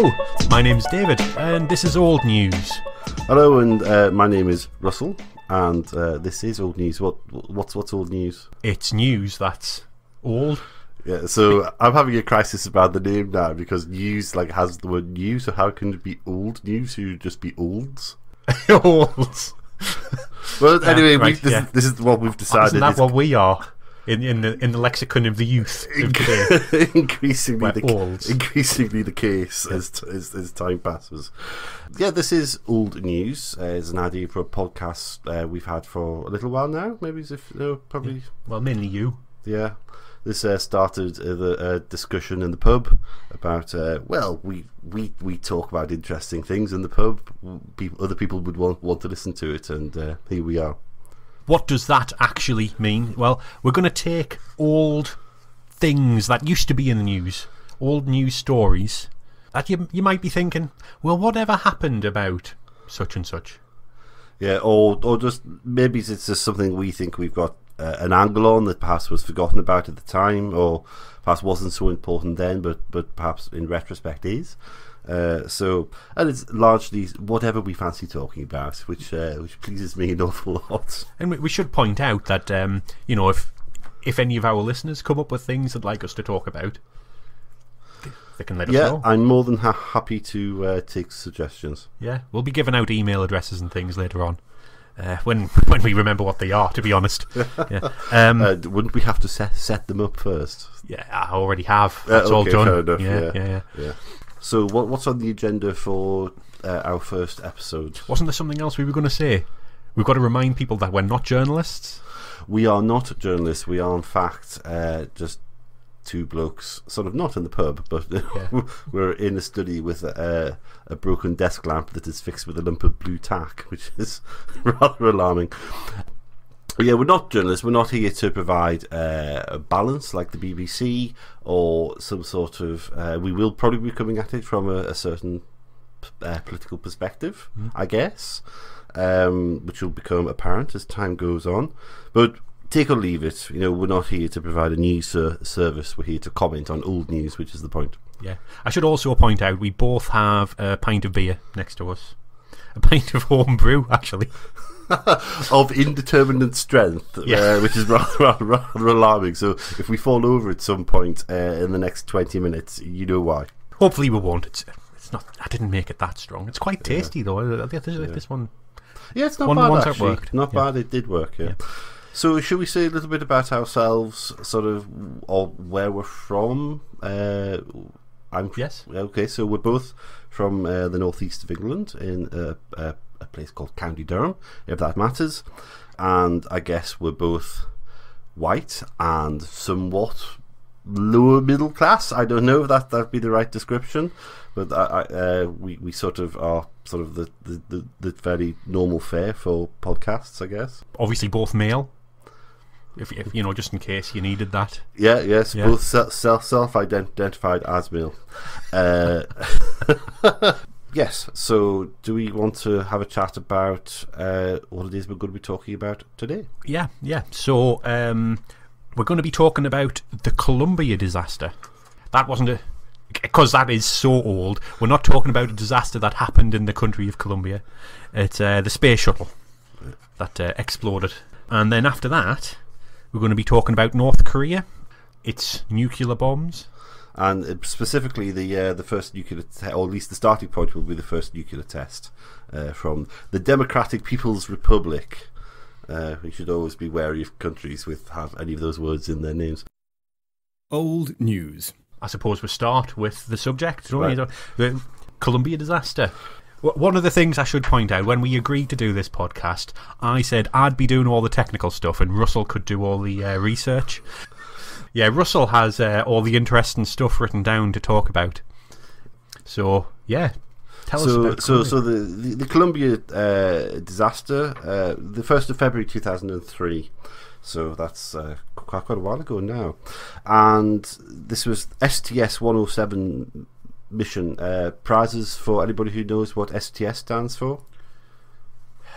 Hello, my name's David, and this is Old News. Hello, and my name is Russell, and this is Old News. What's Old News? It's news that's old. Yeah, so I'm having a crisis about the name now because news has the word new. So how can it be old news? Should just be olds? Olds. Well, anyway, right, this is what we've decided. Isn't that what we are in the lexicon of the youth of today? increasingly the case Yeah. as time passes. Yeah, this is Old News. It's an idea for a podcast we've had for a little while now. Maybe probably. Yeah. Well, mainly you. Yeah. This started a discussion in the pub about we talk about interesting things in the pub. Other people would want to listen to it, and here we are. What does that actually mean? Well, we're going to take old things that used to be in the news, old news stories that you might be thinking, well, whatever happened about such and such? Yeah, or just maybe it's just something we think we've got an angle on that perhaps was forgotten about at the time, or perhaps wasn't so important then, but perhaps in retrospect is. And it's largely whatever we fancy talking about, which pleases me an awful lot. And we should point out that if any of our listeners come up with things they'd like us to talk about, they can let us know. I'm more than happy to take suggestions. Yeah, we'll be giving out email addresses and things later on. When we remember what they are, to be honest. Yeah. Wouldn't we have to set them up first? Yeah, I already have. That's all done. Fair enough, Yeah. So what's on the agenda for our first episode? Wasn't there something else we were going to say? We've got to remind people that we're not journalists. We are not journalists. We are, in fact, just two blokes, sort of not in the pub, but we're in a study with a broken desk lamp that is fixed with a lump of blue tack, which is rather alarming. But yeah, we're not journalists. We're not here to provide a balance like the BBC or some sort of. We will probably be coming at it from a certain political perspective, I guess, which will become apparent as time goes on. But take or leave it, we're not here to provide a news service. We're here to comment on old news, which is the point. Yeah. I should also point out we both have a pint of beer next to us. A pint of home brew, actually. Of indeterminate strength, which is rather alarming. So if we fall over at some point in the next 20 minutes, you know why. Hopefully we won't. It's not. I didn't make it that strong. It's quite tasty though. This one. Yeah, it's not bad actually. It worked. Not bad. It did work. Yeah. So should we say a little bit about ourselves, sort of, or where we're from? Yes. Okay, so we're both from the northeast of England in a place called County Durham, if that matters. And I guess we're both white and somewhat lower middle class. I don't know if that'd be the right description, but we sort of are sort of the very normal fare for podcasts, I guess. Obviously, both male. If just in case you needed that. Yes, both self-identified as male. Yes, so do we want to have a chat about what it is we're going to be talking about today? Yeah. So we're going to be talking about the Columbia disaster. That wasn't because that is so old. We're not talking about a disaster that happened in the country of Columbia. It's the space shuttle that exploded. And then after that, we're going to be talking about North Korea, its nuclear bombs. And specifically the first nuclear test, or at least the starting point will be the first nuclear test from the Democratic People's Republic. We should always be wary of countries have any of those words in their names. Old news. I suppose we start with the subject, don't Right. we? The Columbia disaster. One of the things I should point out, when we agreed to do this podcast, I said I'd be doing all the technical stuff and Russell could do all the research. Yeah, Russell has all the interesting stuff written down to talk about. So, yeah, tell us about Columbia. So the Columbia disaster, the 1st of February 2003. So that's quite a while ago now. And this was STS-107 mission. Prizes for anybody who knows what STS stands for?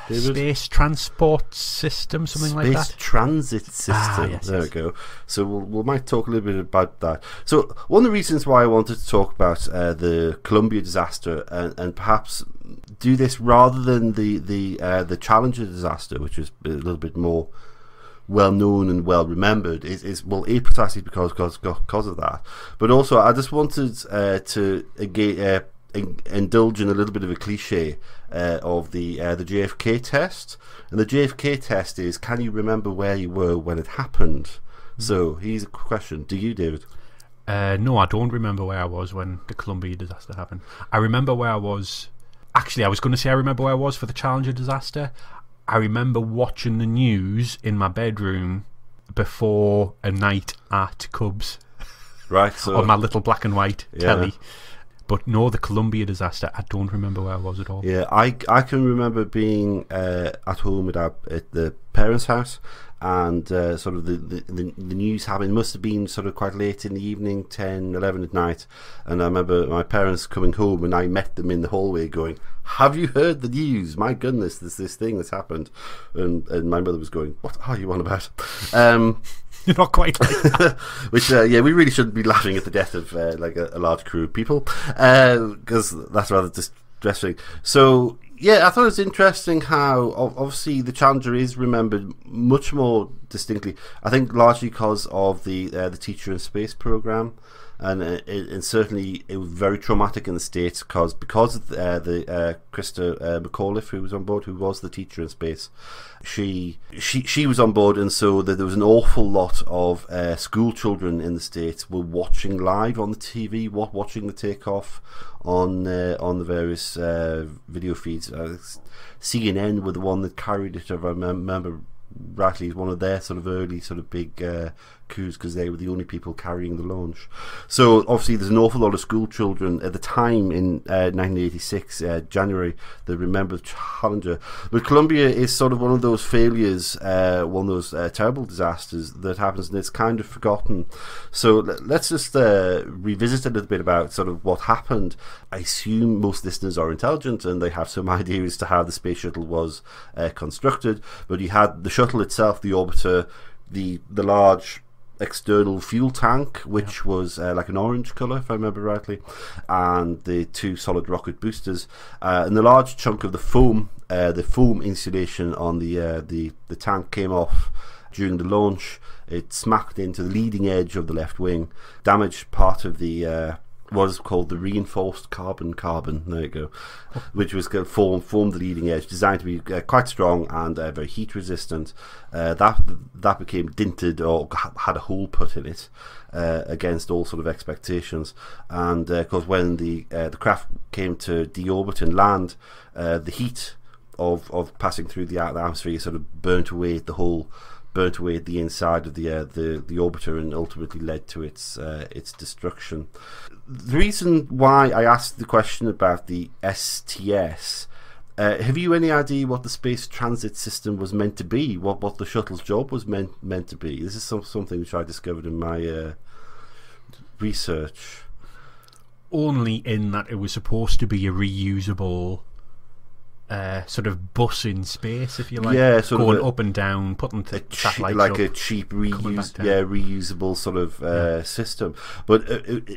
David? Space transport system, something like that. Space transit system. Yes, there yes. we go. So we might talk a little bit about that. So one of the reasons why I wanted to talk about the Columbia disaster and perhaps do this rather than the Challenger disaster, which is a little bit more well known and well remembered, is well, precisely because of that, but also I just wanted to again indulge in a little bit of a cliche of the JFK test. And the JFK test is, can you remember where you were when it happened? So here's a question: do you, David? No, I don't remember where I was when the Columbia disaster happened. I remember where I was. Actually, I was going to say I remember where I was for the Challenger disaster. I remember watching the news in my bedroom before a night at Cubs. Right, so on my little black and white telly. But no, the Columbia disaster, I don't remember where I was at all. Yeah, I can remember being at home at the parents' house, and sort of the news happened. Must have been sort of quite late in the evening, 10, 11 at night. And I remember my parents coming home, and I met them in the hallway going, "Have you heard the news? My goodness, there's this thing that's happened." And my mother was going, "What are you on about?" You're not quite like that. Which, we really shouldn't be laughing at the death of like a large crew of people, because that's rather distressing. So, yeah, I thought it was interesting how obviously the Challenger is remembered much more distinctly. I think largely because of the Teacher in Space program, and certainly it was very traumatic in the States because of the Krista McAuliffe, who was on board, who was the teacher in space. She was on board, and so there was an awful lot of school children in the States were watching live on the TV, watching the takeoff on the various video feeds. CNN were the one that carried it, if I remember rightly, is one of their sort of early sort of big coups, because they were the only people carrying the launch. So obviously there's an awful lot of school children at the time in 1986 January that remember the Challenger. But Columbia is sort of one of those failures, one of those terrible disasters that happens, and it's kind of forgotten. So let's just revisit a little bit about sort of what happened. I assume most listeners are intelligent and they have some idea as to how the space shuttle was constructed. But you had the shuttle itself, the orbiter, the large external fuel tank, which was like an orange colour, if I remember rightly, and the two solid rocket boosters, and the large chunk of the foam insulation on the tank came off during the launch. It smacked into the leading edge of the left wing, damaged part of the what is called the reinforced carbon. There you go, which was going to form the leading edge, designed to be quite strong and very heat resistant. That became dinted, or had a hole put in it against all sort of expectations. And of course, when the craft came to deorbit and land, the heat of passing through the atmosphere sort of burnt away at the inside of the orbiter, and ultimately led to its destruction. The reason why I asked the question about the STS, have you any idea what the Space Transit System was meant to be? What the shuttle's job was meant to be? This is something which I discovered in my research. Only in that it was supposed to be a reusable sort of bus in space, if you like, going up and down, putting satellites like up, a cheap reusable sort of system. But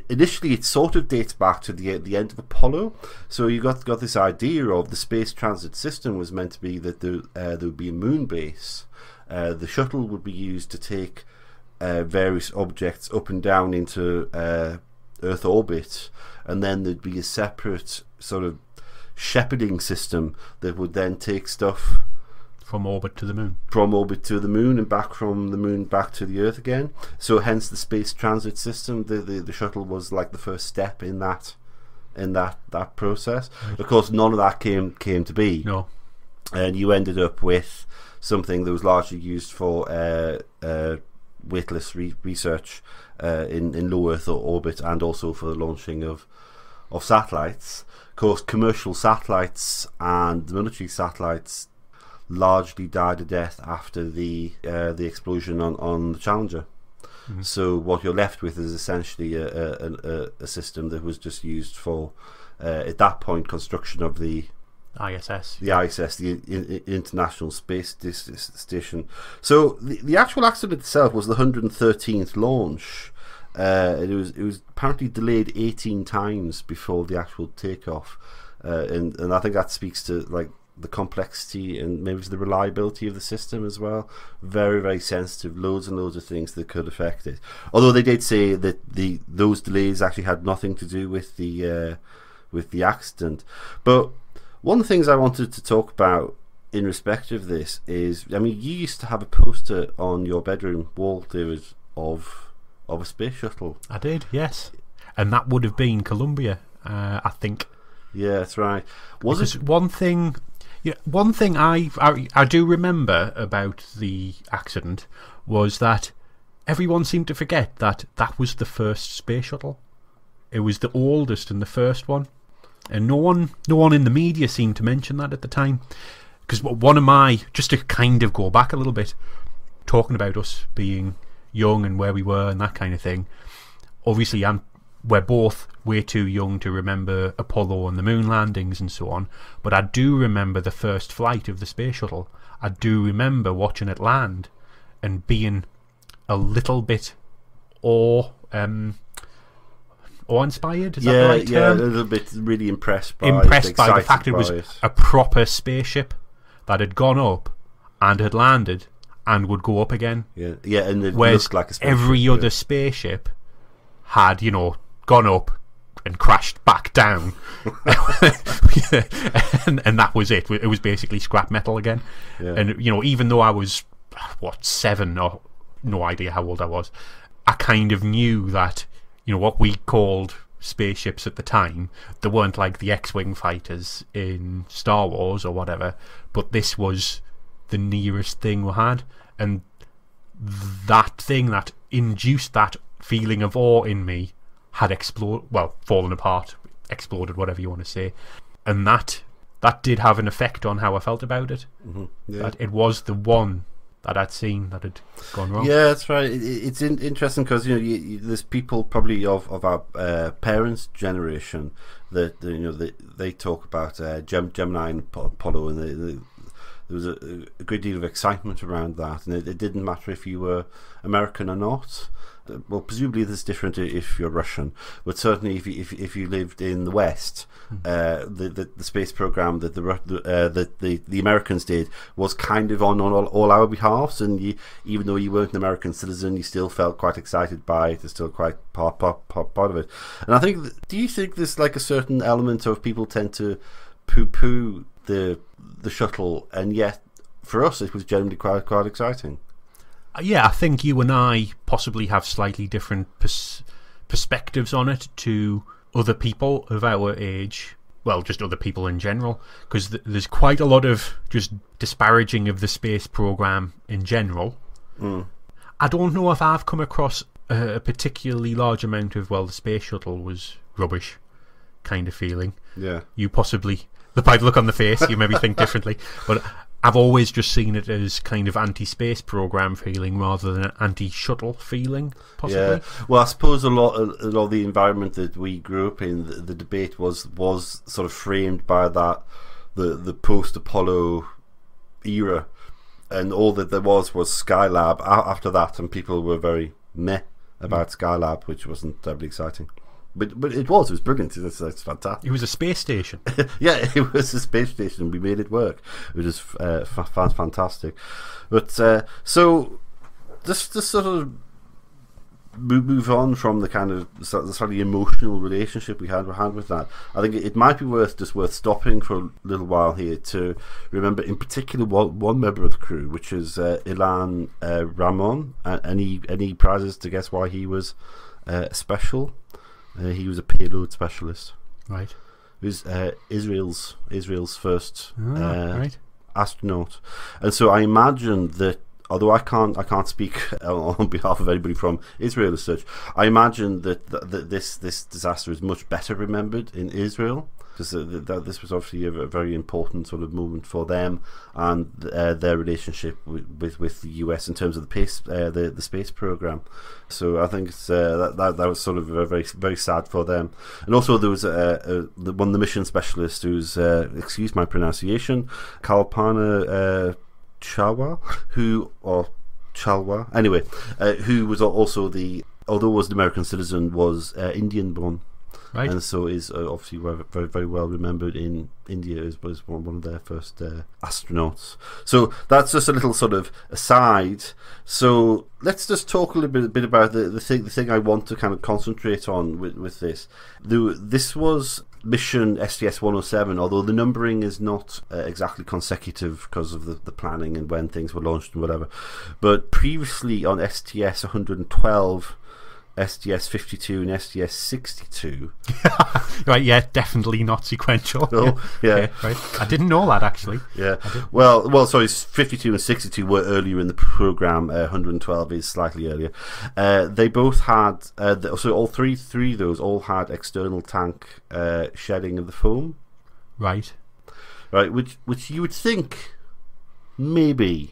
initially, it sort of dates back to the end of Apollo. So you got this idea of the Space Transit System was meant to be that there would be a moon base. The shuttle would be used to take various objects up and down into Earth orbit, and then there'd be a separate sort of shepherding system that would then take stuff from orbit to the moon, and back from the moon back to the Earth again. So hence the Space Transit System. The shuttle was like the first step in that process. Right. Of course, none of that came to be. No, and you ended up with something that was largely used for weightless research in low Earth orbit, and also for the launching of satellites. Of course, commercial satellites and military satellites largely died a death after the explosion on the Challenger. Mm-hmm. So what you're left with is essentially a system that was just used for at that point construction of the ISS. The ISS, the International Space Station. So the actual accident itself was the 113th launch. It was apparently delayed 18 times before the actual takeoff, and I think that speaks to like the complexity and maybe the reliability of the system as well. Very, very sensitive, loads and loads of things that could affect it. Although they did say that those delays actually had nothing to do with the accident. But one of the things I wanted to talk about in respect of this is, I mean, you used to have a poster on your bedroom wall, David, of a space shuttle. I did, yes, and that would have been Columbia, I think. Yeah, that's right. Because one thing I do remember about the accident was that everyone seemed to forget that was the first space shuttle. It was the oldest and the first one, and no one in the media seemed to mention that at the time. Because one of my, just to kind of go back a little bit, talking about us being young and where we were and that kind of thing. Obviously, we're both way too young to remember Apollo and the moon landings and so on, but I do remember the first flight of the space shuttle. I do remember watching it land and being a little bit awe-inspired. Is that the right term? Yeah, a little bit really impressed by the fact it was a proper spaceship that had gone up and had landed and would go up again. Yeah, and it whereas looked like a spaceship. Every other spaceship had, gone up and crashed back down, and that was it. It was basically scrap metal again. Yeah. And even though I was 7 or no idea how old I was, I kind of knew that what we called spaceships at the time, they weren't like the X-wing fighters in Star Wars or whatever, but this was the nearest thing we had, and that thing that induced that feeling of awe in me had fallen apart, exploded, whatever you want to say, and that did have an effect on how I felt about it. Mm-hmm. Yeah. That it was the one that I'd seen that had gone wrong. Yeah, that's right. It's interesting because there's people probably of our parents' generation that they talk about Gemini and Apollo, and there was a great deal of excitement around that, and it didn't matter if you were American or not. Well, presumably this is different if you're Russian, but certainly if you lived in the West, the space program that the Americans did was kind of on all our behalfs, and even though you weren't an American citizen, you still felt quite excited by it. It's still quite part of it. And I think, do you think there's like a certain element of people tend to poo-poo the shuttle, and yet for us it was generally quite exciting? Yeah, I think you and I possibly have slightly different perspectives on it to other people of our age. Well, just other people in general, because there's quite a lot of just disparaging of the space program in general. I don't know if I've come across a particularly large amount of, the space shuttle was rubbish kind of feeling. Yeah. You possibly, by the look on the face, you maybe think differently, but I've always just seen it as kind of anti-space program feeling rather than an anti-shuttle feeling, possibly. Yeah. Well, I suppose a lot of the environment that we grew up in, the debate was sort of framed by that the post-Apollo era, and all that there was Skylab after that, and people were very meh about Skylab, which wasn't terribly exciting. But it was brilliant. It's fantastic. It was a space station. Yeah, it was a space station. We made it work. It was fantastic. But so just to sort of move on from the kind of the slightly emotional relationship we had with that, I think it might be worth stopping for a little while here to remember in particular one member of the crew, which is Ilan Ramon. Any prizes to guess why he was special? He was a payload specialist. Right. He was Israel's first right. astronaut, and so I imagine that, although I can't speak on behalf of anybody from Israel as such, I imagine that this disaster is much better remembered in Israel because this was obviously a very important sort of moment for them and their relationship with the US in terms of the space program. So I think it's, that was sort of very very sad for them. And also there was one of the mission specialists who's excuse my pronunciation, Kalpana Chalwa, who was also although was an American citizen, was Indian born. Right. And so is obviously very, very well remembered in India as was one of their first astronauts. So that's just a little sort of aside. So let's just talk a little bit about the thing I want to kind of concentrate on with this. This was mission STS-107, although the numbering is not exactly consecutive because of the planning and when things were launched and whatever. But previously on STS-112, STS-52 and STS-62. Right, yeah, definitely not sequential. Oh, yeah. Okay, right. I didn't know that, actually. Yeah. Well, sorry, 52 and 62 were earlier in the program. 112 is slightly earlier. They both had, so all three of those all had external tank shedding of the foam. Right. Right, which you would think maybe,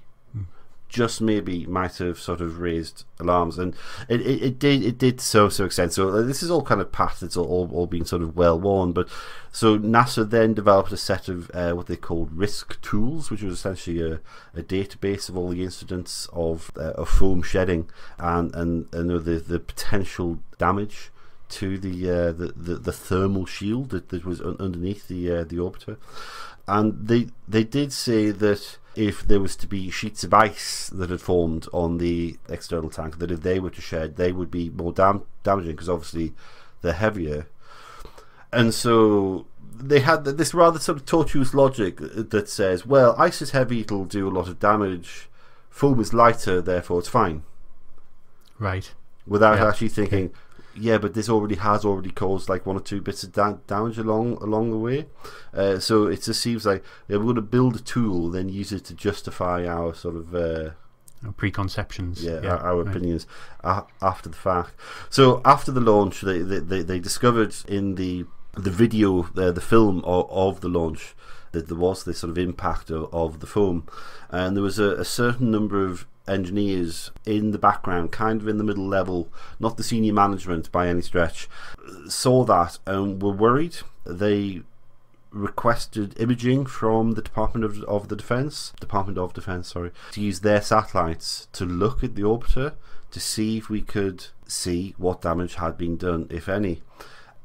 just maybe, might have sort of raised alarms, and it did so extent. So this is all kind of past, it's all been sort of well worn. But so NASA then developed a set of what they called risk tools, which was essentially a database of all the incidents of foam shedding and the potential damage to the thermal shield that was underneath the orbiter. And they did say that if there was to be sheets of ice that had formed on the external tank, that if they were to shed, they would be more damaging, because obviously they're heavier. And so they had this rather sort of tortuous logic that says, well, ice is heavy, it'll do a lot of damage. Foam is lighter, therefore it's fine. Right. Without actually thinking, yeah, but this has already caused like one or two bits of damage along the way. So it just seems like we're going to build a tool, then use it to justify our sort of preconceptions. Our opinions after the fact. So after the launch, they discovered in the video, the film of the launch, that there was this sort of impact of the foam, and there was a certain number of engineers in the background, kind of in the middle level, not the senior management by any stretch, saw that and were worried. They requested imaging from the Department of Defense, to use their satellites to look at the orbiter to see if we could see what damage had been done, if any.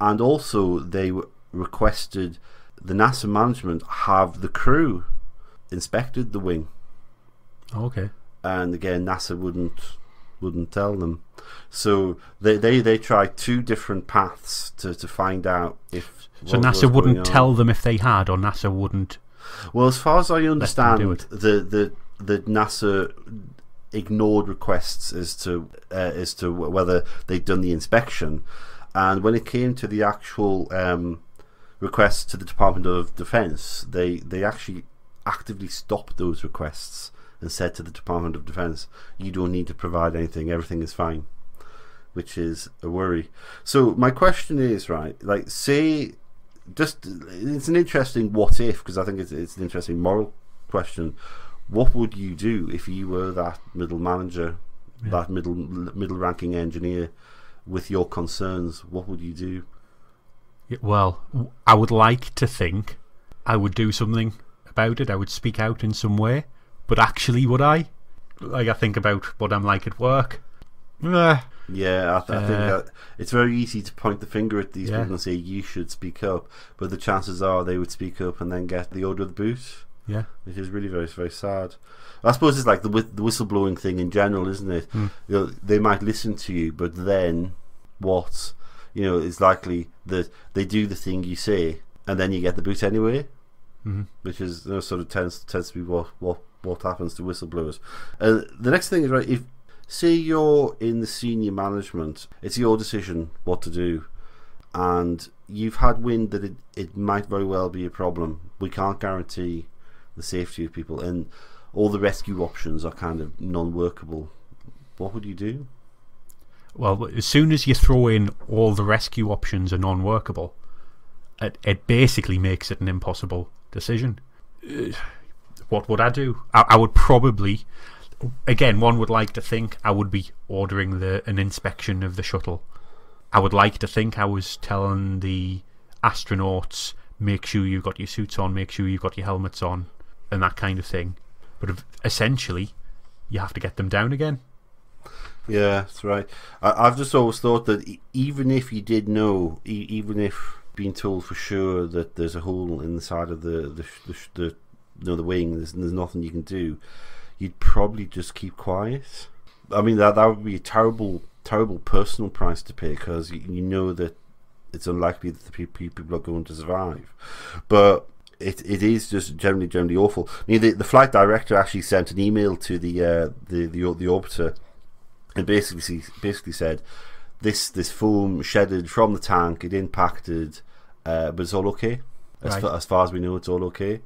And also they requested the NASA management have the crew inspected the wing. Okay. And again, NASA wouldn't tell them. So they tried two different paths to find out if. So NASA wouldn't tell them if they had, or NASA wouldn't. Well, as far as I understand, the NASA ignored requests as to whether they'd done the inspection, and when it came to the actual requests to the Department of Defense, they actually actively stopped those requests and said to the Department of Defense, you don't need to provide anything, everything is fine, which is a worry. So my question is, right, like, say, just, it's an interesting what if, because I think it's an interesting moral question. What would you do if you were that middle manager, that middle ranking engineer with your concerns? What would you do? Well, I would like to think I would do something about it. I would speak out in some way. But actually, would I? Like, I think about what I'm like at work. Yeah, I think that it's very easy to point the finger at these people and say, you should speak up. But the chances are they would speak up and then get the order of the boot. Yeah. Which is really very, very sad. I suppose it's like the whistleblowing thing in general, isn't it? You know, they might listen to you, but then what? You know, it's likely that they do the thing you say and then you get the boot anyway. Which is, you know, sort of tends to be what happens to whistleblowers. The next thing is, right, if say you're in the senior management, it's your decision what to do, and you've had wind that it might very well be a problem. We can't guarantee the safety of people, and all the rescue options are kind of non-workable. What would you do? Well, as soon as you throw in all the rescue options are non-workable, it basically makes it an impossible decision. What would I do? I would probably, again, one would like to think I would be ordering an inspection of the shuttle. I would like to think I was telling the astronauts, make sure you've got your suits on, make sure you've got your helmets on, and that kind of thing. But essentially, you have to get them down again. Yeah, that's right. I've just always thought that even if you did know, even if being told for sure that there's a hole in the side of the wing, there's nothing you can do, you'd probably just keep quiet. I mean, that would be a terrible personal price to pay, because you know that it's unlikely that the people are going to survive. But it is just generally awful. I mean, the flight director actually sent an email to the orbiter, and basically said this foam shedded from the tank, it impacted, but it's all okay. As far as we know, it's all okay.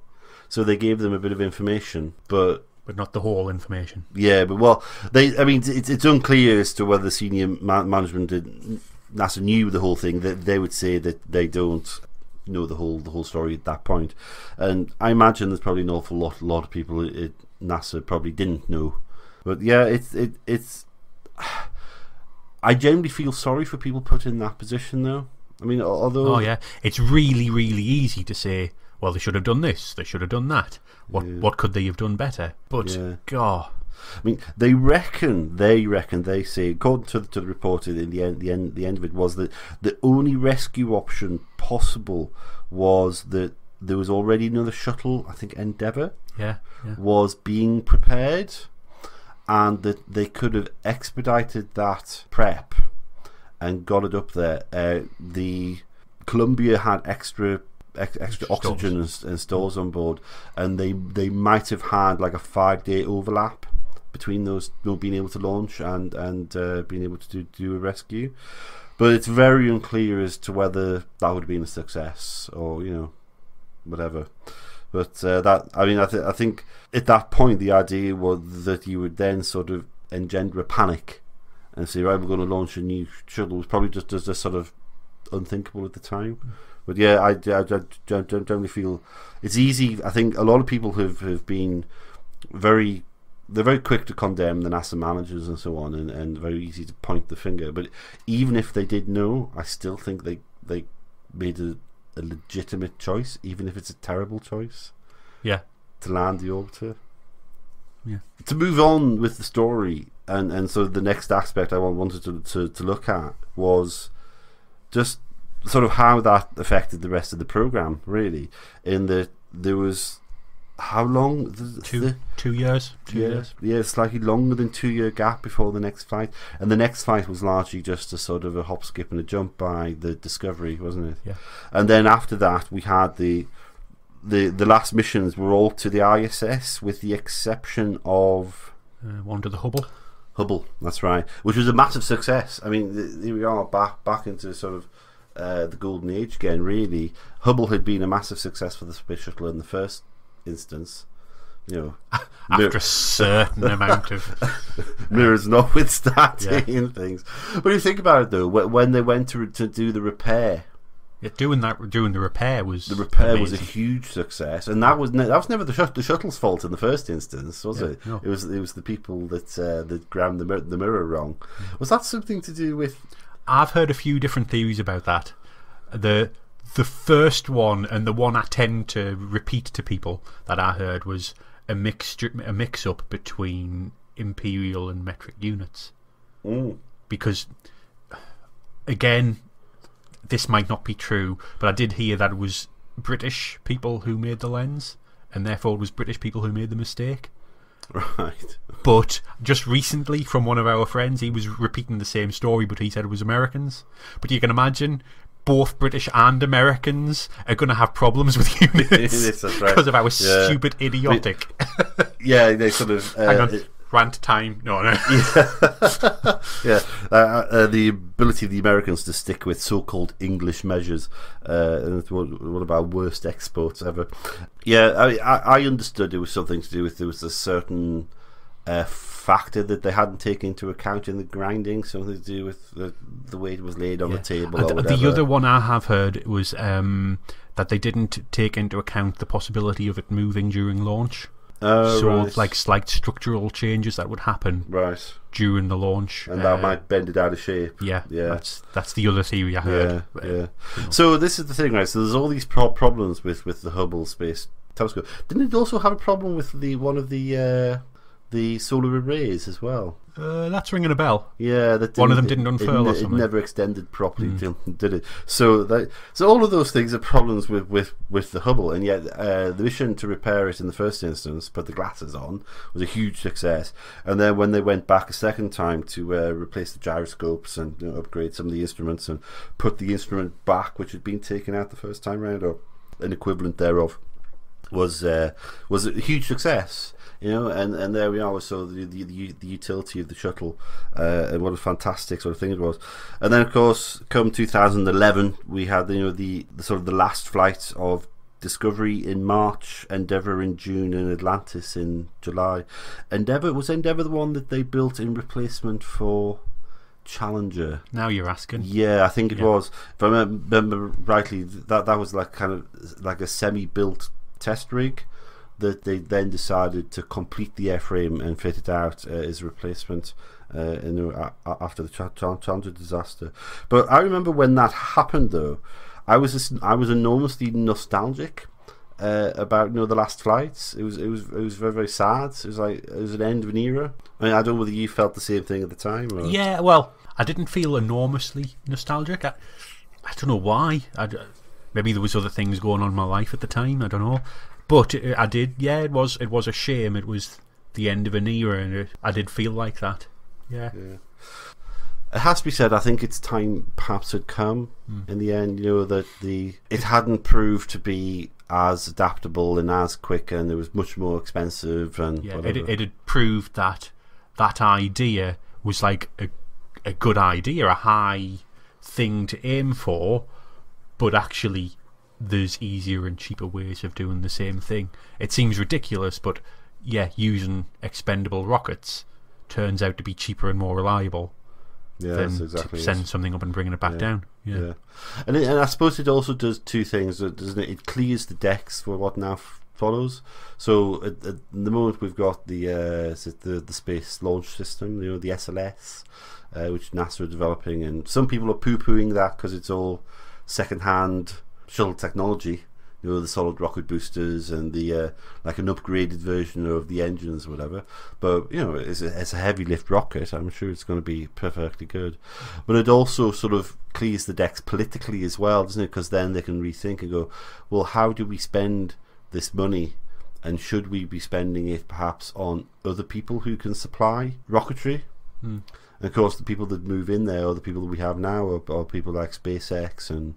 So they gave them a bit of information, but not the whole information. Yeah, but it's unclear as to whether the senior management NASA knew the whole thing. That they would say that they don't know the whole story at that point, and I imagine there's probably an awful lot of people at NASA probably didn't know. But yeah, it's. I generally feel sorry for people put in that position, though. I mean, although it's really easy to say, well, they should have done this, they should have done that. What could they have done better? But God, I mean, they say, according to the report, in the end of it was that the only rescue option possible was that there was already another shuttle, I think Endeavour, was being prepared, and that they could have expedited that prep and got it up there. The Columbia had extra oxygen and stores on board, and they might have had like a 5-day overlap between those being able to launch and being able to do a rescue. But it's very unclear as to whether that would have been a success or whatever. But I think at that point the idea was that you would then sort of engender a panic and say, right, we're going to launch a new shuttle. It was probably just sort of unthinkable at the time. But yeah, I generally feel it's easy. I think a lot of people have been they're very quick to condemn the NASA managers and so on, and very easy to point the finger. But even if they did know, I still think they made a legitimate choice, even if it's a terrible choice. Yeah. To land the orbiter. Yeah. To move on with the story, and so the next aspect I wanted to look at was just sort of how that affected the rest of the program, really. In that there was how long? 2 years. 2 years. Yeah, slightly longer than 2 year gap before the next flight, and the next flight was largely just a sort of a hop, skip, and a jump by the Discovery, wasn't it? Yeah. And then after that, we had the last missions were all to the ISS, with the exception of one to the Hubble. Hubble, that's right, which was a massive success. I mean, here we are back into sort of the golden age again. Really, Hubble had been a massive success for the Space Shuttle in the first instance, after a certain amount of mirrors notwithstanding things. But you think about it though, when they went to do the repair, doing the repair was was a huge success, and that was never the shuttle's fault in the first instance, was it? No. It was the people that grabbed the mirror wrong. Was that something to do with? I've heard a few different theories about that. The first one, and the one I tend to repeat to people that I heard, was a mix-up between imperial and metric units. Because, again, this might not be true, but I did hear that it was British people who made the lens, and therefore it was British people who made the mistake. Right. But just recently, from one of our friends, he was repeating the same story, but he said it was Americans. But you can imagine both British and Americans are going to have problems with units because of our stupid, idiotic. They sort of. Hang on. Rant time. No. The ability of the Americans to stick with so-called English measures, and it's one of our worst exports ever. Yeah, I understood it was something to do with there was a certain factor that they hadn't taken into account in the grinding, something to do with the way it was laid on the table or whatever. The other one I have heard was that they didn't take into account the possibility of it moving during launch. Right. Like slight structural changes that would happen during the launch, and that might bend it out of shape. Yeah. That's the other theory I heard. So this is the thing, right? So there's all these problems with the Hubble Space Telescope. Didn't it also have a problem with one of the solar arrays as well? That's ringing a bell. Yeah, one of them didn't unfurl or something. It never extended properly, did it? So all of those things are problems with the Hubble, and yet the mission to repair it in the first instance, put the glasses on, was a huge success. And then when they went back a second time to replace the gyroscopes and upgrade some of the instruments and put the instrument back, which had been taken out the first time round, or an equivalent thereof, was a huge success. And there we are. So the utility of the shuttle, and what a fantastic sort of thing it was. And then, of course, come 2011, we had the sort of the last flight of Discovery in March, Endeavour in June, and Atlantis in July. Was Endeavour the one that they built in replacement for Challenger? Now you're asking. Yeah, I think it was. If I remember rightly, that was like kind of like a semi-built test rig that they then decided to complete the airframe and fit it out as a replacement after the Challenger disaster. But I remember when that happened, though, I was enormously nostalgic about the last flights. It was very, very sad. It was like it was an end of an era. I mean, I don't know whether you felt the same thing at the time. Or... Yeah, well, I didn't feel enormously nostalgic. I don't know why. Maybe there was other things going on in my life at the time. I don't know. But I did, it was a shame. It was the end of an era, and I did feel like that. Yeah. It has to be said, I think its time perhaps had come in the end, that it hadn't proved to be as adaptable and as quick, and it was much more expensive and whatever. It had proved that idea was like a good idea, a high thing to aim for, but actually there's easier and cheaper ways of doing the same thing. It seems ridiculous, but using expendable rockets turns out to be cheaper and more reliable than to send something up and bringing it back down. Yeah. And I suppose it also does two things, doesn't it? It clears the decks for what now follows. So at the moment we've got the Space Launch System, the SLS, which NASA are developing, and some people are poo-pooing that because it's all second-hand shuttle technology, the solid rocket boosters and the like an upgraded version of the engines or whatever. But it's a heavy lift rocket. I'm sure it's going to be perfectly good. But it also sort of clears the decks politically as well, doesn't it? Because then they can rethink and go, well, how do we spend this money, and should we be spending it perhaps on other people who can supply rocketry? And of course, the people that move in there, or the people that we have now, are people like SpaceX and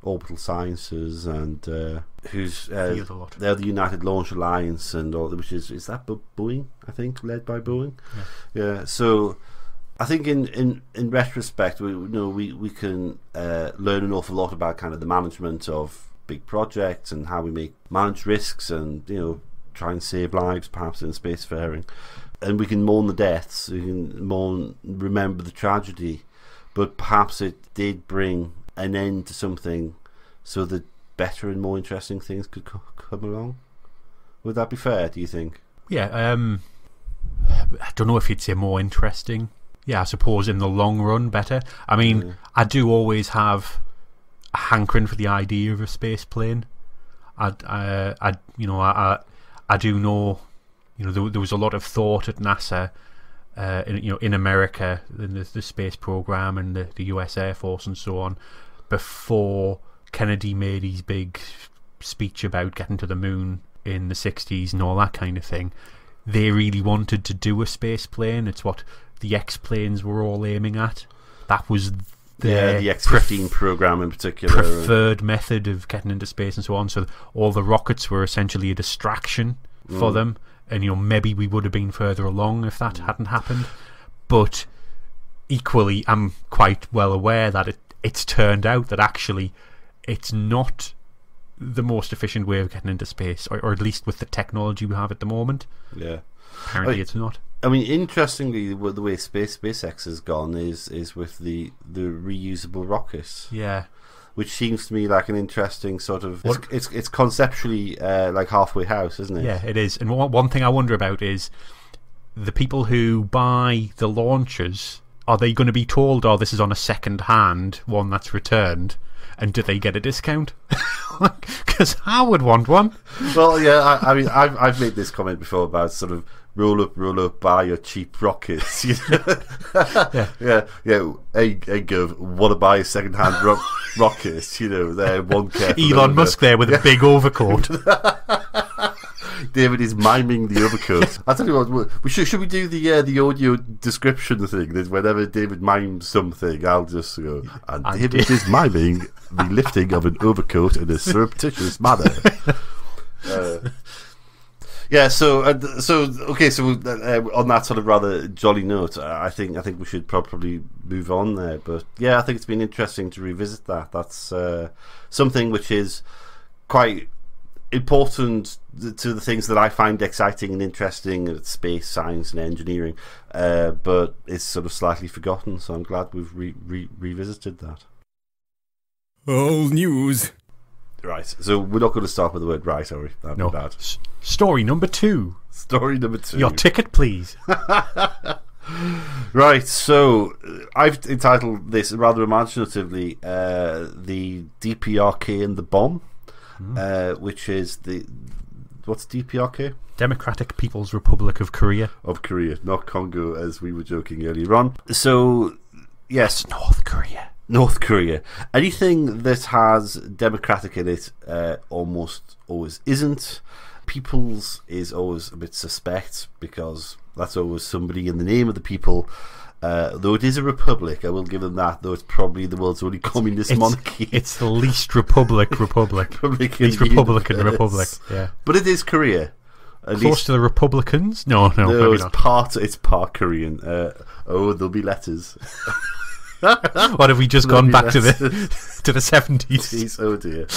Orbital Sciences, and they're the United Launch Alliance, and all, which is that Boeing, I think, led by Boeing. Yeah. So I think in retrospect, we can learn an awful lot about kind of the management of big projects and how we manage risks, and try and save lives perhaps in spacefaring. And we can mourn the deaths, we can remember the tragedy, but perhaps it did bring an end to something so that better and more interesting things could come along. Would that be fair, do you think? Yeah, I don't know if you'd say more interesting. Yeah, I suppose in the long run better. I mean, I do always have a hankering for the idea of a space plane. I do know, there was a lot of thought at NASA, in America, in the space program and the US Air Force and so on, before Kennedy made his big speech about getting to the moon in the 60s and all that kind of thing. They really wanted to do a space plane. It's what the X-planes were all aiming at. That was their the X-15 program in particular, preferred method of getting into space and so on. So all the rockets were essentially a distraction for them. And maybe we would have been further along if that hadn't happened. But equally, I'm quite well aware that it's turned out that actually it's not the most efficient way of getting into space, or at least with the technology we have at the moment. Yeah, apparently it's not. I mean, interestingly, the way SpaceX has gone is with the reusable rockets. Yeah. Which seems to me like an interesting sort of... It's conceptually like halfway house, isn't it? Yeah, it is. And one thing I wonder about is the people who buy the launchers, are they going to be told, oh, this is on a second-hand one that's returned, and do they get a discount? Because I would want one. Well, yeah, I mean, I've made this comment before about sort of roll up, buy your cheap rockets. You know? yeah. Hey, Gov, want to buy a second-hand rockets? You know, they're one careful. Elon Musk there with a big overcoat. David is miming the overcoat. I tell you what, should we do the audio description thing? That whenever David mimes something, I'll just go. And David is miming the lifting of an overcoat in a surreptitious manner. Yeah, so on that sort of rather jolly note, I think we should probably move on there. But yeah, I think it's been interesting to revisit that. That's something which is quite important to the things that I find exciting and interesting, space, science, and engineering. But it's sort of slightly forgotten. So I'm glad we've revisited that. Old news. Right, so we're not going to start with the word right, are we? That'd be bad. Story number 2. Story number 2. Your ticket, please. Right, so I've entitled this rather imaginatively the DPRK and the Bomb, which is what's DPRK? Democratic People's Republic of Korea. Of Korea, not Congo, as we were joking earlier on. So, yes. That's North Korea. North Korea. Anything that has democratic in it almost always isn't. People's is always a bit suspect because that's always somebody in the name of the people. Though it is a republic, I will give them that, though it's probably the world's only communist monarchy. It's the least republic. Least Republican republic, yeah. But it is Korea. Close to the Republicans? No, it's not. It's part Korean. There'll be letters. What have we just gone back to the 70s? Oh dear.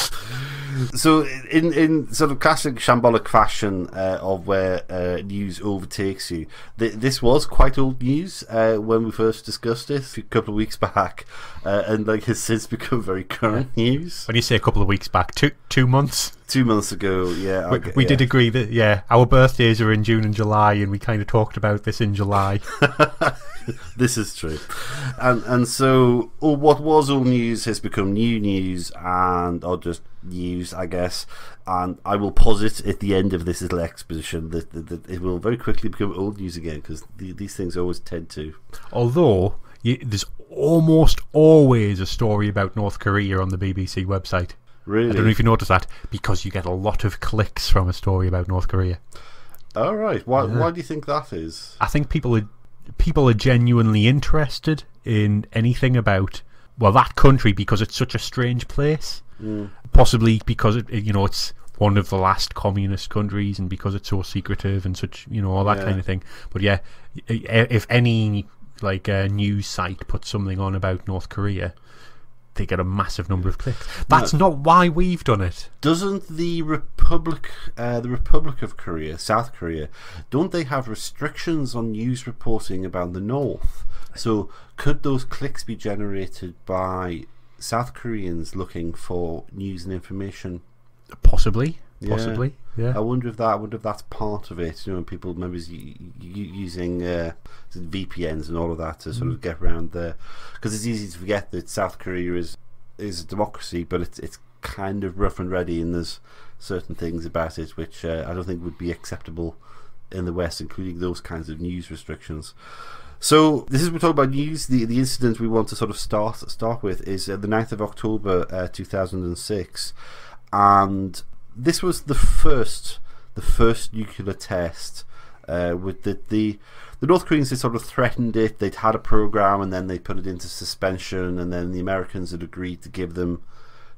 So in sort of classic shambolic fashion of where news overtakes you, this was quite old news when we first discussed it a couple of weeks back, and like has since become very current news. When you say a couple of weeks back, 2 months? 2 months ago, yeah. We did agree that, our birthdays are in June and July, and we kind of talked about this in July. This is true. And so what was old news has become new news, or just news, I guess. And I will posit at the end of this little exposition that it will very quickly become old news again, because these things always tend to. Although, there's almost always a story about North Korea on the BBC website. Really? I don't know if you noticed that, because you get a lot of clicks from a story about North Korea. All right. Why do you think that is? I think people are genuinely interested in anything about, well, that country, because it's such a strange place. Possibly because it's one of the last communist countries, and because it's so secretive and such, all that kind of thing. But yeah, if any news site puts something on about North Korea, they get a massive number of clicks. That's not why we've done it. Doesn't the Republic of Korea, South Korea, don't they have restrictions on news reporting about the North? So could those clicks be generated by South Koreans looking for news and information? Possibly. Yeah. I wonder if that's part of it. People, members using VPNs and all of that to sort of get around there, because it's easy to forget that South Korea is a democracy, but it's kind of rough and ready, and there's certain things about it which I don't think would be acceptable in the West, including those kinds of news restrictions. So we're talking about news. The incident we want to sort of start with is the 9th of October 2006, and this was the first nuclear test. With the North Koreans had sort of threatened it. They'd had a program, and then they put it into suspension, and then the Americans had agreed to give them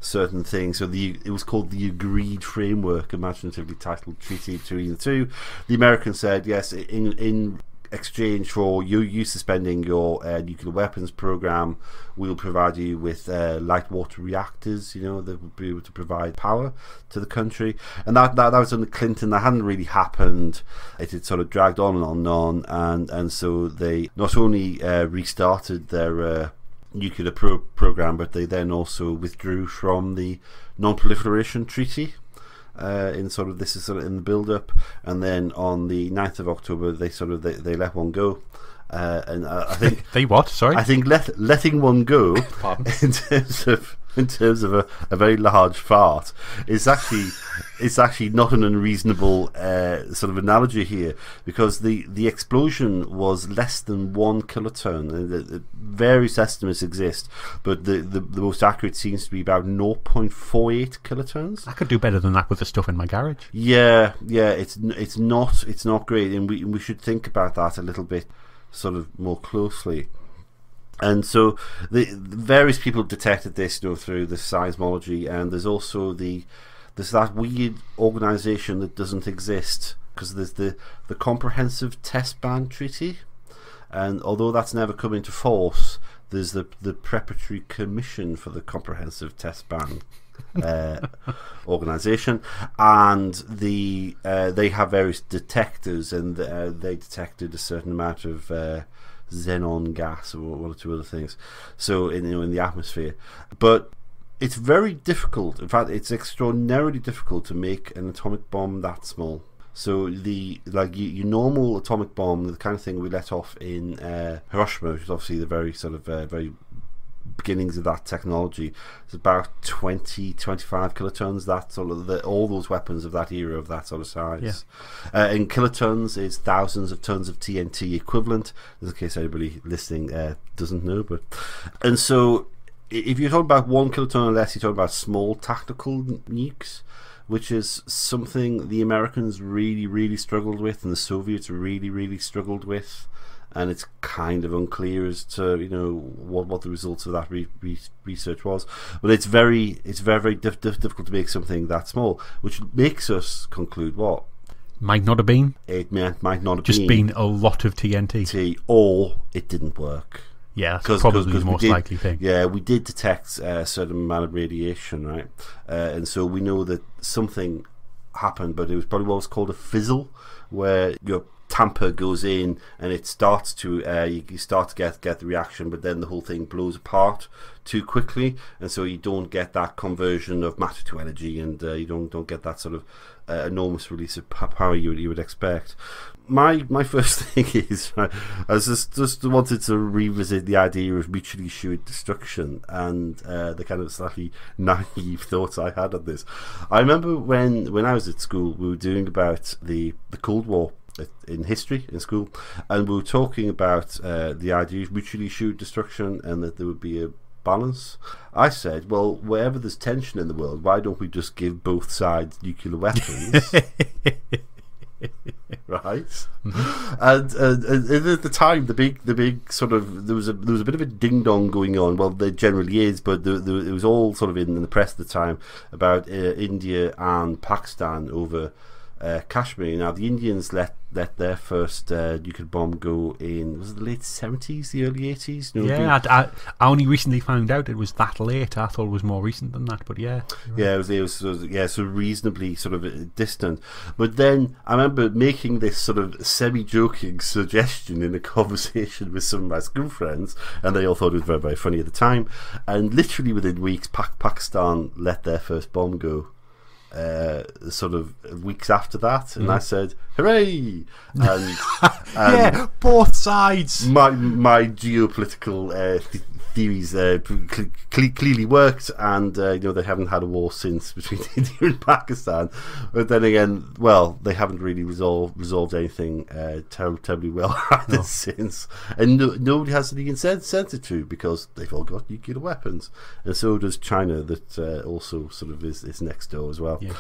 certain things. So it was called the Agreed Framework, imaginatively titled Treaty Between the Two. The Americans said yes, in exchange for you suspending your nuclear weapons program, we'll provide you with light water reactors, that would be able to provide power to the country. And that was under Clinton. That hadn't really happened. It had sort of dragged on and on, and so they not only restarted their nuclear program, but they then also withdrew from the non-proliferation treaty. This is sort of in the build-up, and then on the 9th of October they let one go, and I think they what? Sorry, I think letting one go in terms of a very large fart is actually not an unreasonable sort of analogy here, because the explosion was less than 1 kiloton. Various estimates exist, but the most accurate seems to be about 0.48 kilotons. I could do better than that with the stuff in my garage. Yeah, it's not great, and we should think about that a little bit sort of more closely. And so the various people detected this, through the seismology, and there's also there's that weird organisation that doesn't exist, because there's the Comprehensive Test Ban Treaty, and although that's never come into force, there's the Preparatory Commission for the Comprehensive Test Ban organisation, and they have various detectors, and they detected a certain amount of xenon gas or one or two other things, so in the atmosphere. But it's very difficult, in fact it's extraordinarily difficult, to make an atomic bomb that small. So your normal atomic bomb, the kind of thing we let off in Hiroshima, which is obviously the very sort of very beginnings of that technology, is about 20-25 kilotons. That sort of all those weapons of that era of that sort of size. In kilotons is thousands of tons of TNT equivalent, in case anybody listening doesn't know. And so if you're talking about 1 kiloton or less, you're talking about small tactical nukes, which is something the Americans really, really struggled with, and the Soviets really, really struggled with. And it's kind of unclear as to what the results of that research was, but it's very difficult to make something that small, which makes us conclude what might not have been. It might not have just been a lot of TNT, or it didn't work. Yeah, that's probably the most likely thing. Yeah, we did detect a certain amount of radiation, right? And so we know that something happened, but it was probably what was called a fizzle, where your tamper goes in and it starts to you start to get the reaction, but then the whole thing blows apart too quickly, and so you don't get that conversion of matter to energy, and you don't get that sort of enormous release of power you would expect. My first thing is, I just wanted to revisit the idea of mutually assured destruction, and the kind of slightly naive thoughts I had on this. I remember when I was at school, we were doing about the Cold War in history in school, and we were talking about the idea of mutually assured destruction, and that there would be a balance. I said, well, wherever there's tension in the world, why don't we just give both sides nuclear weapons? Right? And at the time, the big sort of there was a bit of a ding dong going on. Well, there generally is, but it was all sort of in the press at the time about India and Pakistan over Kashmir. Now, the Indians let their first nuclear bomb go in, was it the late 70s, the early 80s? I only recently found out it was that late. I thought it was more recent than that, but yeah. Yeah, it was so reasonably sort of distant. But then I remember making this sort of semi-joking suggestion in a conversation with some of my school friends, and they all thought it was very, very funny at the time. And literally within weeks, Pakistan let their first bomb go. Sort of weeks after that, and I said, "Hooray!" And yeah, both sides. My geopolitical theories clearly worked, and they haven't had a war since between India and Pakistan. But then again, well, they haven't really resolved anything terribly well since, and nobody has any incentive to, because they've all got nuclear weapons, and so does China, that also sort of is next door as well. Yeah.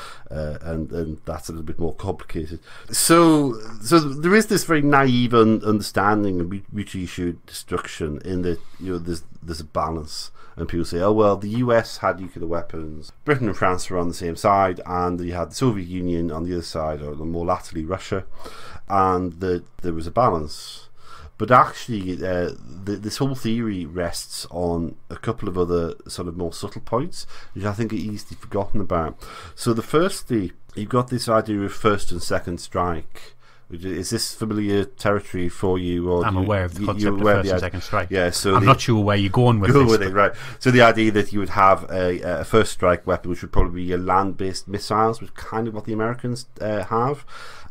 And that's a little bit more complicated. So there is this very naive understanding of mutually assured destruction, in that there's there's a balance, and people say, oh well, the US had nuclear weapons, Britain and France were on the same side, and you had the Soviet Union on the other side, or more latterly Russia, and there was a balance. But actually, this whole theory rests on a couple of other sort of more subtle points, which I think are easily forgotten about. So firstly, you've got this idea of first and second strike. Is this familiar territory for you? Or I'm aware of the concept of first and second strike. Yeah, so I'm not sure where you're going with this. Right. So the idea that you would have a first strike weapon, which would probably be a land-based missiles, which is kind of what the Americans have.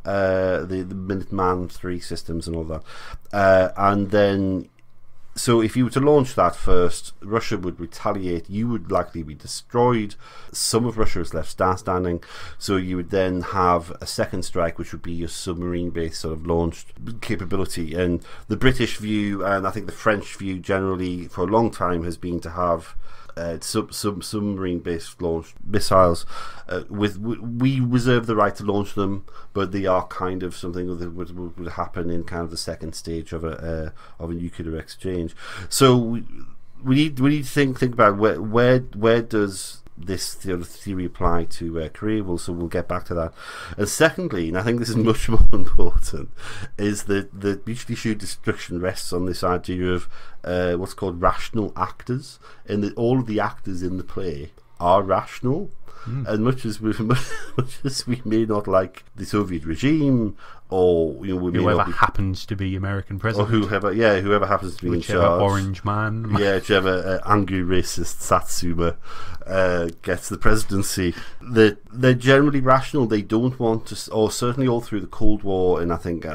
The Minuteman III systems and all that. And then, so if you were to launch that first, Russia would retaliate. You would likely be destroyed. Some of Russia is left standing. So you would then have a second strike, which would be your submarine-based sort of launched capability. And the British view, and I think the French view generally for a long time, has been to have submarine-based launched missiles. We reserve the right to launch them, but they are kind of something that would happen in kind of the second stage of a nuclear exchange. So we need to think about where does this theory apply to Korea. Well, so we'll get back to that. And secondly, and I think this is much more important, is that the mutually assured destruction rests on this idea of what's called rational actors, and that all of the actors in the play are rational. And much as we may not like the Soviet regime, or whoever happens to be American president, or whoever happens to be in charge, orange man, whichever angry racist Satsuma gets the presidency, they're generally rational. They don't want to, or certainly all through the Cold War, and I think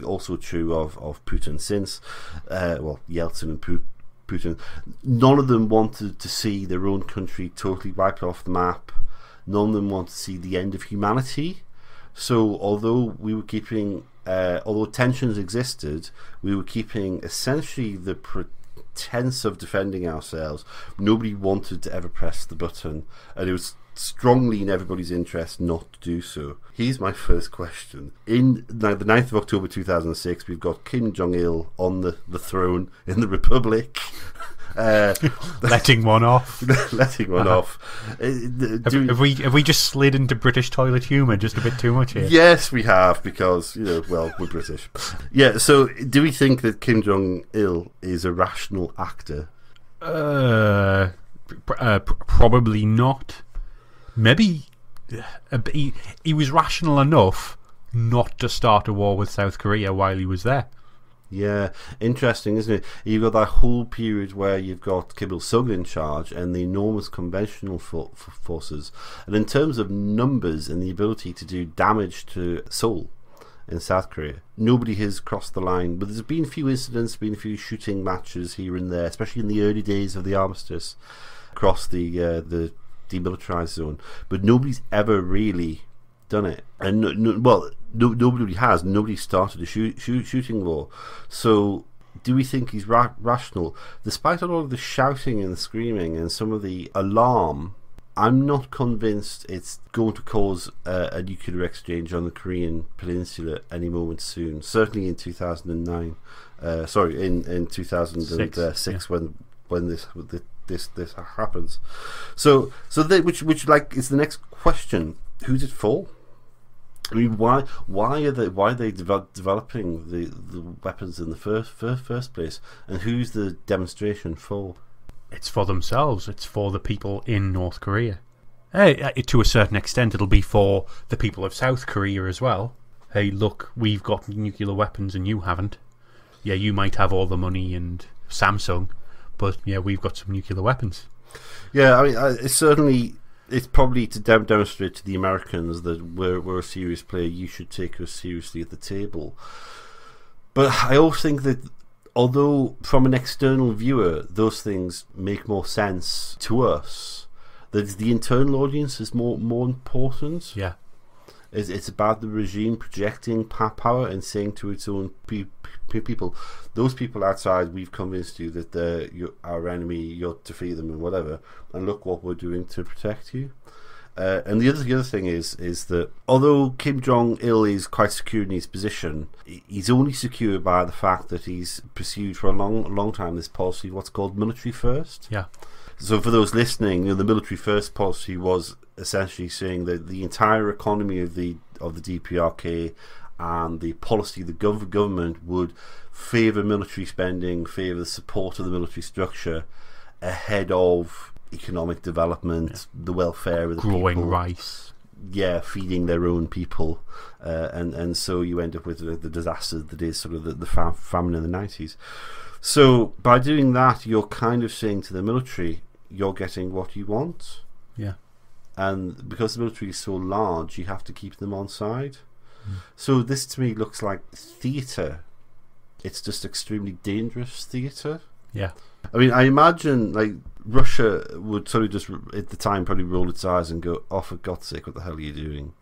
also true of Putin since, Yeltsin and Putin, none of them wanted to see their own country totally wiped off the map. None of them want to see the end of humanity. So although we were keeping, although tensions existed, we were keeping essentially the pretense of defending ourselves. Nobody wanted to ever press the button, and it was strongly in everybody's interest not to do so. Here's my first question. In the 9th of October 2006, we've got Kim Jong-il on the throne in the Republic. Letting one off. Off. Have we just slid into British toilet humour just a bit too much here? Yes, we have, because we're British. Yeah. So, do we think that Kim Jong-il is a rational actor? Probably not. Maybe he was rational enough not to start a war with South Korea while he was there. Yeah, interesting, isn't it? You've got that whole period where you've got Kim Il-sung in charge and the enormous conventional forces. And in terms of numbers and the ability to do damage to Seoul in South Korea, nobody has crossed the line. But there's been a few incidents, been a few shooting matches here and there, especially in the early days of the armistice across the demilitarized zone. But nobody's ever really done it. And nobody has. Nobody started a shooting war. So do we think he's rational? Despite all of the shouting and the screaming and some of the alarm, I'm not convinced it's going to cause a nuclear exchange on the Korean peninsula any moment soon. Certainly in 2009. In 2006 when this happens. So which is the next question. Who's it for? I mean, why are they developing the weapons in the first place, and who's the demonstration for? It's for themselves. It's for the people in North Korea. To a certain extent, it'll be for the people of South Korea as well. Hey, look, we've got nuclear weapons and you haven't. Yeah, you might have all the money and Samsung, but yeah, we've got some nuclear weapons. Yeah, I mean, it's probably to demonstrate to the Americans that we're a serious player. You should take us seriously at the table. But I also think that although from an external viewer those things make more sense to us, that the internal audience is more important. Yeah, it's about the regime projecting power and saying to its own people, those people outside, we've convinced you that you're our enemy, you're to feed them and whatever, and look what we're doing to protect you. And the other thing is that although Kim Jong-il is quite secure in his position, he's only secure by the fact that he's pursued for a long time this policy, what's called military first. Yeah. So for those listening, the military first policy was essentially saying that the entire economy of the DPRK and the policy of the government would favour military spending, favour the support of the military structure ahead of economic development, the welfare of the people. Growing rice. Yeah, feeding their own people. And so you end up with the disaster that is sort of the famine in the 90s. So by doing that, you're kind of saying to the military, you're getting what you want. Yeah. And because the military is so large, you have to keep them on side. So this to me looks like theatre. It's just extremely dangerous theatre. Yeah. I mean, I imagine like Russia would sort of just at the time probably roll its eyes and go, "Oh, for God's sake, what the hell are you doing?"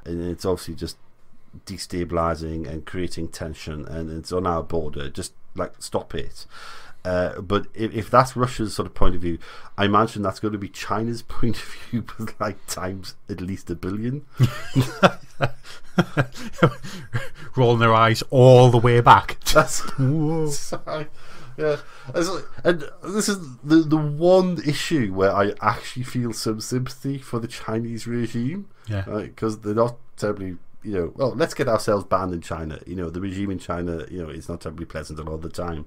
And it's obviously just destabilizing and creating tension, and it's on our border. Just like stop it. But if that's Russia's sort of point of view, I imagine that's going to be China's point of view, but like times at least 1 billion. Rolling their eyes all the way back. That's sorry. Yeah, and this is the one issue where I actually feel some sympathy for the Chinese regime. Yeah, because they're not terribly. Well, let's get ourselves banned in China. The regime in China, is not terribly pleasant a lot of the time.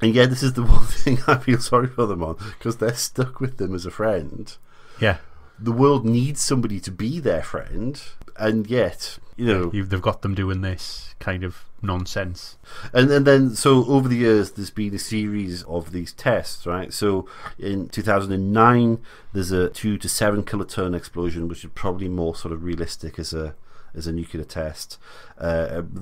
And yeah, this is the one thing I feel sorry for them on, because they're stuck with them as a friend. Yeah. The world needs somebody to be their friend, and yet, they've got them doing this kind of nonsense. And then, so over the years, there's been a series of these tests, right? So in 2009, there's a 2 to 7 kiloton explosion, which is probably more sort of realistic as a nuclear test,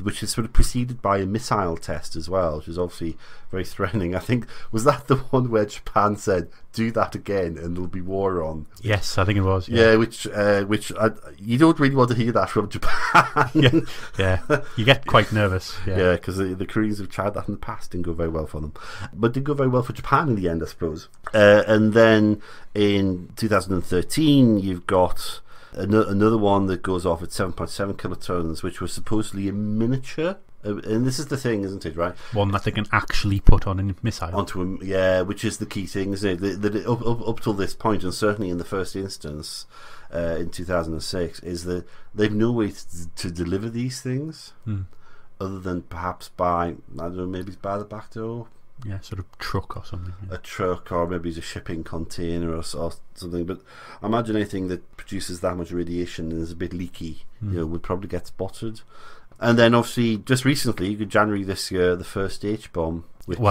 which is sort of preceded by a missile test as well, which is obviously very threatening. I think, was that the one where Japan said, "Do that again and there'll be war on"? Yes, I think it was. Yeah, which you don't really want to hear that from Japan. yeah, you get quite nervous. Yeah, because the Koreans have tried that in the past, didn't go very well for them, but did go very well for Japan in the end, I suppose. And then in 2013, you've got another one that goes off at 7.7 kilotons, which was supposedly a miniature. And this is the thing, isn't it, right? One that they can actually put on a missile. Which is the key thing, isn't it? That up till this point, and certainly in the first instance in 2006, is that they've no way to deliver these things other than perhaps by, I don't know, maybe by the back door. Yeah, sort of truck or something. Yeah. A truck, or maybe it's a shipping container or something. But I imagine anything that produces that much radiation and is a bit leaky, would probably get spotted. And then obviously, just recently, January this year, the first H-bomb.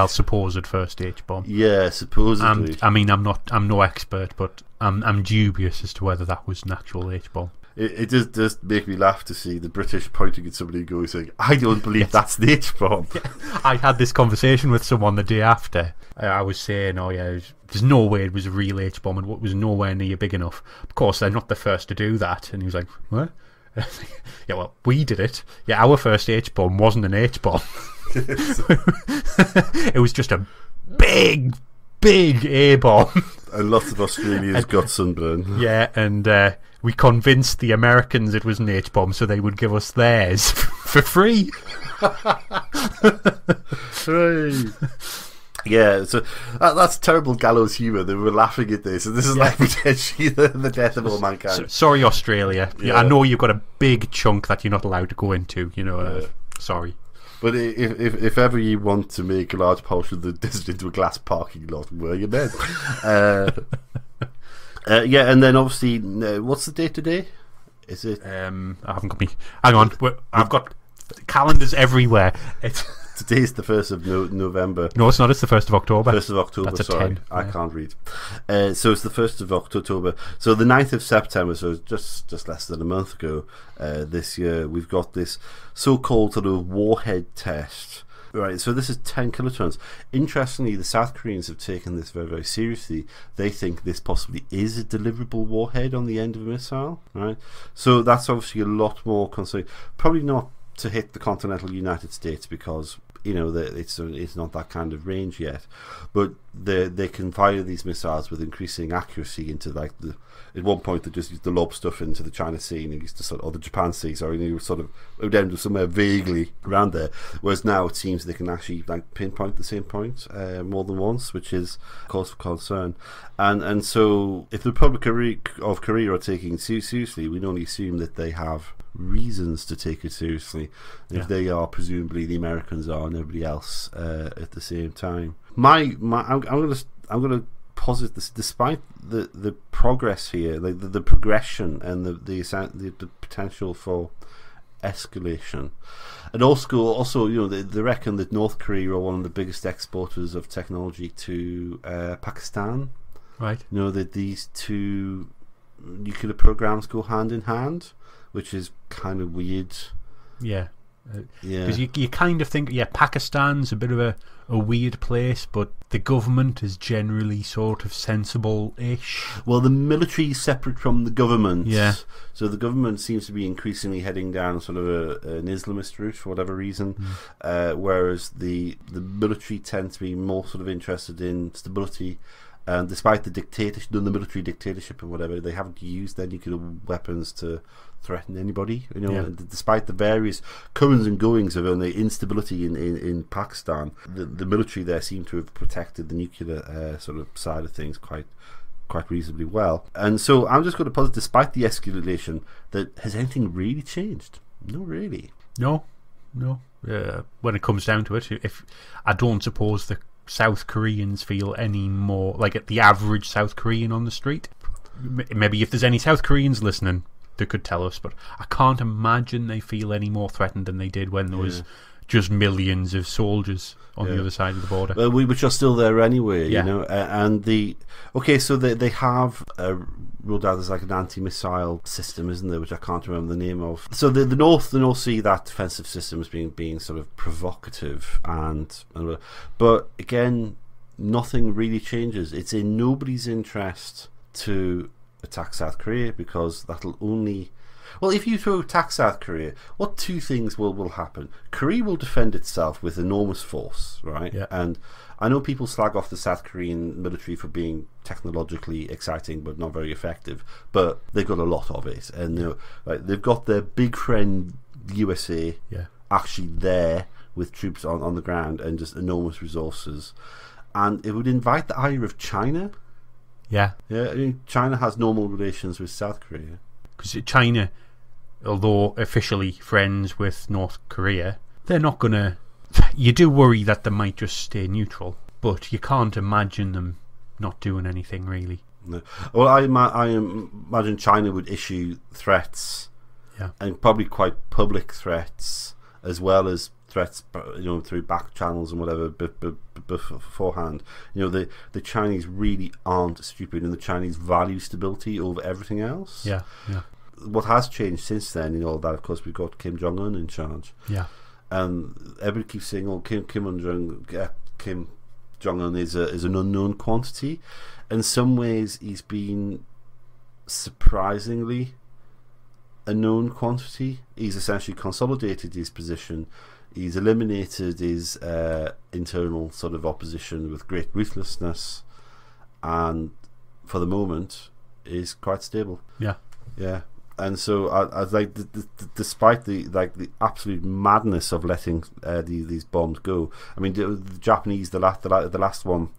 Supposed first H-bomb. Yeah, supposedly. I mean, I'm no expert, but I'm dubious as to whether that was an actual H-bomb. It does make me laugh to see the British pointing at somebody and going, saying, "I don't believe that's the H-bomb." Yeah. I had this conversation with someone the day after. I was saying, "Oh yeah, there's no way it was a real H-bomb, and what was nowhere near big enough." Of course, they're not the first to do that. And he was like, "What?" Yeah, well, we did it. Yeah, our first H-bomb wasn't an H-bomb. It was just a big A-bomb. And lots of Australians got sunburn. Yeah, and we convinced the Americans it was an H-bomb, so they would give us theirs for free. Yeah, so that's terrible gallows humour. They were laughing at this, and this is like potentially the death of all mankind. Sorry, Australia. Yeah. I know you've got a big chunk that you're not allowed to go into. Sorry. But if ever you want to make a large portion of the desert into a glass parking lot, where you men? Yeah, and then obviously, what's the date today? Is it? I haven't got me. Hang on, I've got calendars everywhere. Today's the 1st of November. No, it's not. It's the 1st of October. 1st of October, That's sorry. 10. I can't read. So it's the 1st of October. So the 9th of September, so just less than a month ago, this year, we've got this so-called sort of warhead test. Right, so this is 10 kilotons. Interestingly, the South Koreans have taken this very, very seriously. They think this possibly is a deliverable warhead on the end of a missile. Right, so that's obviously a lot more concerning. Probably not to hit the continental United States because it's not that kind of range yet, but they can fire these missiles with increasing accuracy into at one point they just used to lob stuff into the China Sea and used to or the Japan Sea, sorry, and it would end up somewhere vaguely around there. Whereas now it seems they can actually pinpoint the same point more than once, which is cause for concern. And so if the Republic of Korea are taking it seriously, we can only assume that they have reasons to take it seriously. If they are, presumably the Americans are, and everybody else at the same time. I'm going to posit this, despite the progress here, the progression and the potential for escalation, and also they reckon that North Korea are one of the biggest exporters of technology to Pakistan. Right. That these two nuclear programs go hand in hand, which is kind of weird. Yeah. Because you kind of think, Pakistan's a bit of a weird place, but the government is generally sort of sensible-ish. Well, the military is separate from the government. Yeah. So the government seems to be increasingly heading down sort of an Islamist route for whatever reason, whereas the military tend to be more sort of interested in stability. And despite the military dictatorship and whatever, they haven't used their nuclear weapons to threaten anybody. Despite the various comings and goings of the instability in Pakistan, the military there seem to have protected the nuclear sort of side of things quite reasonably well. And so I'm just going to posit, despite the escalation, that has anything really changed? No, really. No. When it comes down to it, if I don't suppose the South Koreans feel any more like the average South Korean on the street. Maybe if there's any South Koreans listening, they could tell us, but I can't imagine they feel any more threatened than they did when there was just millions of soldiers on the other side of the border. Well, which are still there anyway, and so they have ruled out as like an anti-missile system, isn't there, which I can't remember the name of. So the North see that defensive system as being sort of provocative, but again, nothing really changes. It's in nobody's interest to attack South Korea, because that'll only... Well, if you attack South Korea, what two things will happen? Korea will defend itself with enormous force, right? Yeah. And I know people slag off the South Korean military for being technologically exciting but not very effective, but they've got a lot of it. And they've got their big friend, the USA, actually there with troops on the ground and just enormous resources. And it would invite the ire of China. Yeah. I mean, China has normal relations with South Korea. Because China, although officially friends with North Korea, they're not going to... You do worry that they might just stay neutral, but you can't imagine them not doing anything, really. No. Well, I imagine China would issue threats, and probably quite public threats, as well as threats, through back channels and whatever beforehand. The Chinese really aren't stupid, and the Chinese value stability over everything else. Yeah. What has changed since then, that of course we've got Kim Jong-un in charge. Yeah. And everybody keeps saying, Kim Jong-un is an unknown quantity. In some ways, he's been surprisingly a known quantity. He's essentially consolidated his position. He's eliminated his internal sort of opposition with great ruthlessness, and for the moment is quite stable. Yeah. And so I like, despite the absolute madness of letting these bombs go. I mean, the Japanese, the last one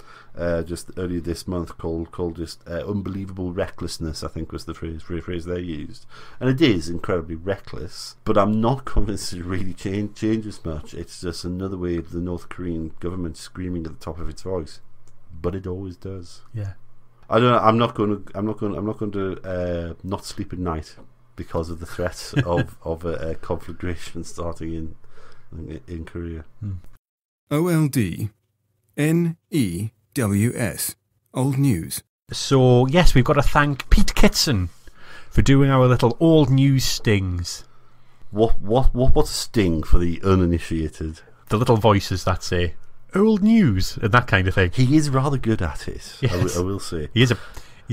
just earlier this month called just unbelievable recklessness, I think was the phrase they used, and it is incredibly reckless. But I'm not convinced it really changes much. It's just another way of the North Korean government screaming at the top of its voice, but it always does. Yeah. I don't know. I'm not going to not sleep at night because of the threat of a conflagration starting in Korea. OLDNEWS, Old News. So yes, we've got to thank Pete Kitson for doing our little old news stings. What's a sting for the uninitiated? The little voices that say old news and that kind of thing. He is rather good at it. Yes. I will say. He's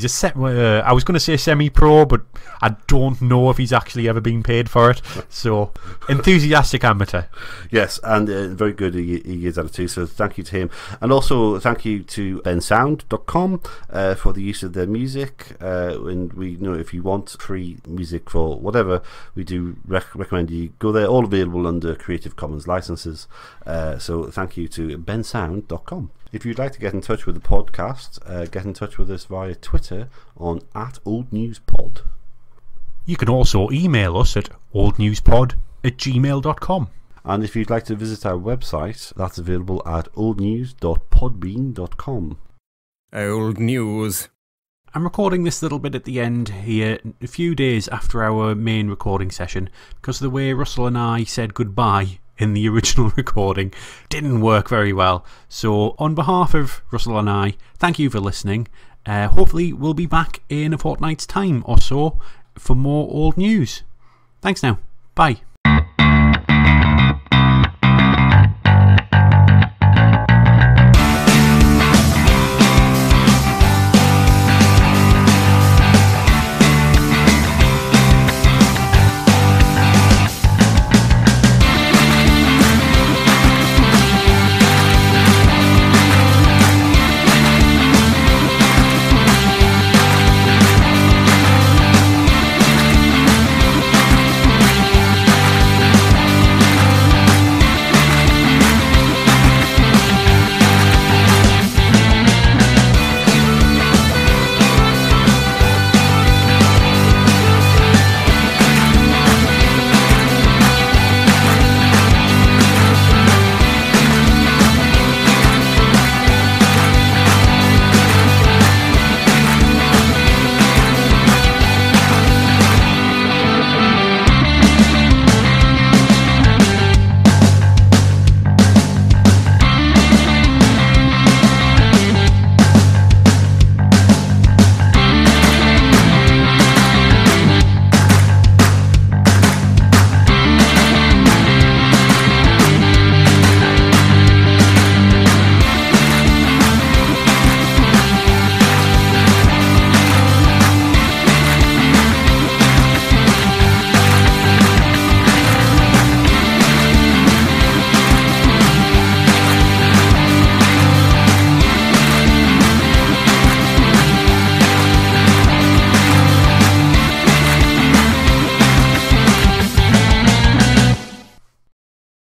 He's I was going to say semi-pro, but I don't know if he's actually ever been paid for it. So, enthusiastic amateur. Yes, and very good he is at it too. So thank you to him, and also thank you to bensound.com for the use of their music. And we know if you want free music for whatever, we do recommend you go there. All available under Creative Commons licenses. So thank you to bensound.com. If you'd like to get in touch with the podcast, get in touch with us via Twitter on @oldnewspod. You can also email us at oldnewspod@gmail.com. And if you'd like to visit our website, that's available at oldnews.podbean.com. Old news. I'm recording this little bit at the end here, a few days after our main recording session, because the way Russell and I said goodbye in the original recording didn't work very well. So on behalf of Russell and I, thank you for listening. Hopefully we'll be back in a fortnight's time or so for more old news. Thanks now. Bye.